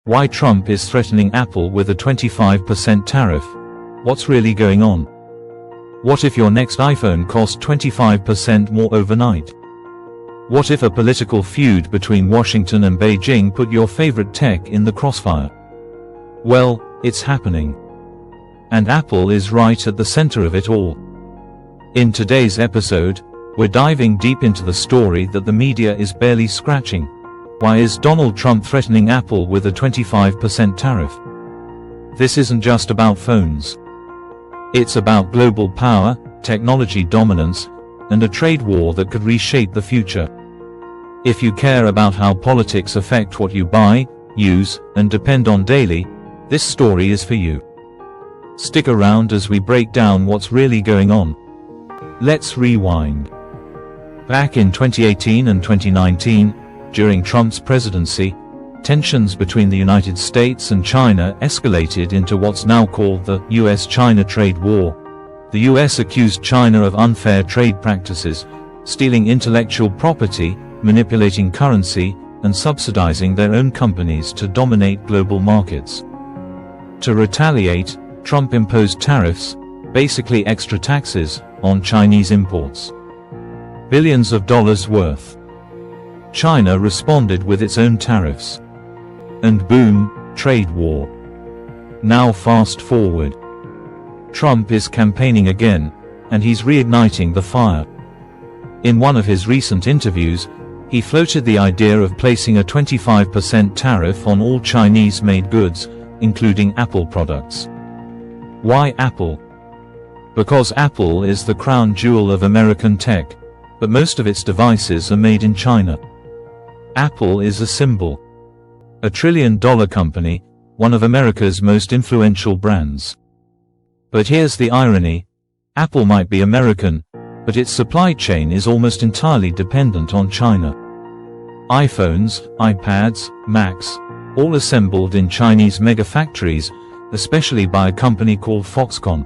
Why Trump is threatening Apple with a 25% tariff. What's really going on? What if your next iPhone cost 25% more overnight? What if a political feud between Washington and Beijing put your favorite tech in the crossfire? Well, it's happening. And Apple is right at the center of it all. In today's episode, we're diving deep into the story that the media is barely scratching. Why is Donald Trump threatening Apple with a 25% tariff? This isn't just about phones. It's about global power, technology dominance, and a trade war that could reshape the future. If you care about how politics affect what you buy, use, and depend on daily, this story is for you. Stick around as we break down what's really going on. Let's rewind. Back in 2018 and 2019, during Trump's presidency, tensions between the United States and China escalated into what's now called the US-China trade war. The US accused China of unfair trade practices, stealing intellectual property, manipulating currency, and subsidizing their own companies to dominate global markets. To retaliate, Trump imposed tariffs, basically extra taxes, on Chinese imports. Billions of dollars worth. China responded with its own tariffs. And boom, trade war. Now fast forward. Trump is campaigning again, and he's reigniting the fire. In one of his recent interviews, he floated the idea of placing a 25% tariff on all Chinese-made goods, including Apple products. Why Apple? Because Apple is the crown jewel of American tech, but most of its devices are made in China. Apple is a symbol. A trillion-dollar company, one of America's most influential brands. But here's the irony. Apple might be American, but its supply chain is almost entirely dependent on China. iPhones, iPads, Macs, all assembled in Chinese mega-factories, especially by a company called Foxconn.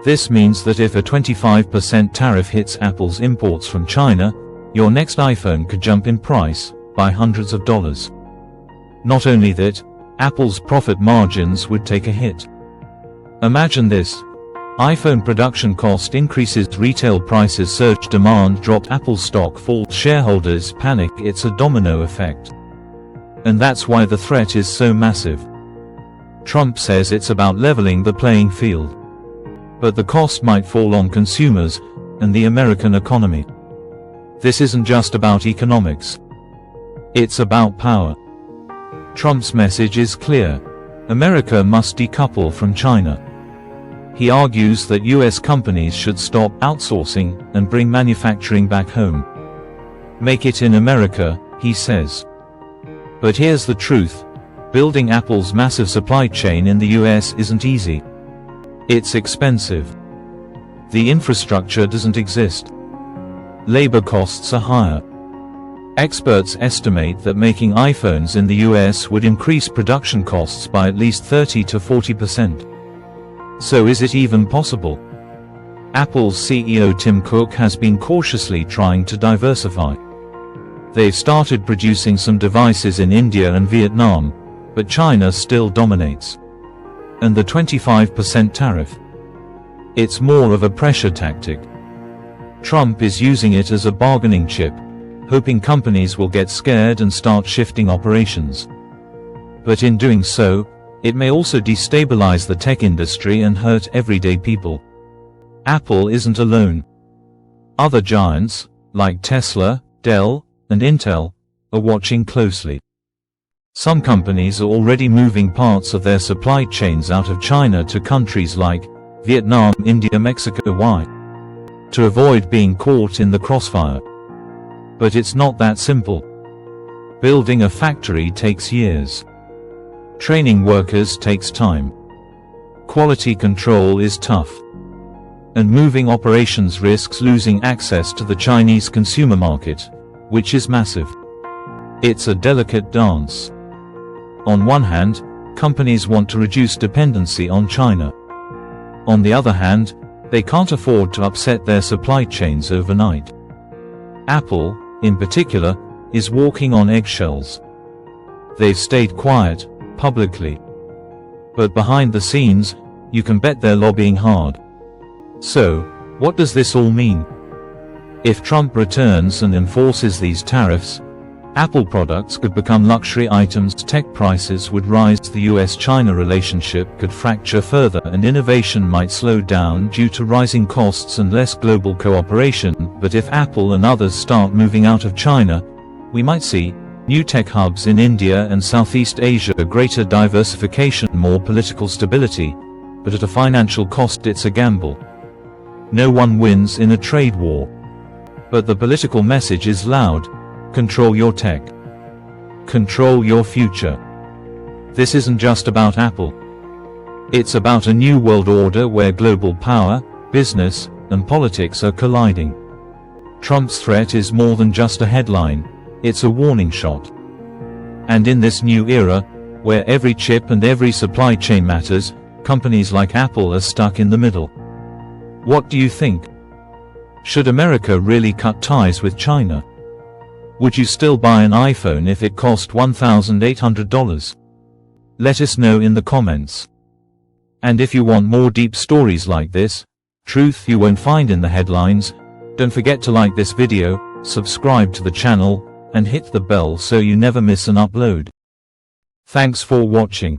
This means that if a 25% tariff hits Apple's imports from China, your next iPhone could jump in price by hundreds of dollars. Not only that, Apple's profit margins would take a hit. Imagine this. iPhone production cost increases, retail prices surge, demand drops, Apple stock falls, shareholders panic. It's a domino effect. And that's why the threat is so massive. Trump says it's about leveling the playing field. But the cost might fall on consumers and the American economy. This isn't just about economics. It's about power. Trump's message is clear. America must decouple from China. He argues that US companies should stop outsourcing and bring manufacturing back home. Make it in America, he says. But here's the truth. Building Apple's massive supply chain in the US isn't easy. It's expensive. The infrastructure doesn't exist. Labor costs are higher. Experts estimate that making iPhones in the US would increase production costs by at least 30 to 40%. So is it even possible? Apple's CEO Tim Cook has been cautiously trying to diversify. They've started producing some devices in India and Vietnam, but China still dominates. And the 25% tariff? It's more of a pressure tactic. Trump is using it as a bargaining chip, hoping companies will get scared and start shifting operations. But in doing so, it may also destabilize the tech industry and hurt everyday people. Apple isn't alone. Other giants, like Tesla, Dell, and Intel, are watching closely. Some companies are already moving parts of their supply chains out of China to countries like Vietnam, India, Mexico. Why? To avoid being caught in the crossfire. But it's not that simple. Building a factory takes years. Training workers takes time. Quality control is tough. And moving operations risks losing access to the Chinese consumer market, which is massive. It's a delicate dance. On one hand, companies want to reduce dependency on China. On the other hand, they can't afford to upset their supply chains overnight. Apple, in particular, is walking on eggshells. They've stayed quiet, publicly. But behind the scenes, you can bet they're lobbying hard. So, what does this all mean? If Trump returns and enforces these tariffs, Apple products could become luxury items, tech prices would rise, the US-China relationship could fracture further, and innovation might slow down due to rising costs and less global cooperation. But if Apple and others start moving out of China, we might see new tech hubs in India and Southeast Asia, greater diversification, more political stability, but at a financial cost. It's a gamble. No one wins in a trade war. But the political message is loud: control your tech. Control your future. This isn't just about Apple. It's about a new world order where global power, business, and politics are colliding. Trump's threat is more than just a headline, it's a warning shot. And in this new era, where every chip and every supply chain matters, companies like Apple are stuck in the middle. What do you think? Should America really cut ties with China? Would you still buy an iPhone if it cost $1,800? Let us know in the comments. And if you want more deep stories like this, truth you won't find in the headlines, don't forget to like this video, subscribe to the channel, and hit the bell so you never miss an upload. Thanks for watching.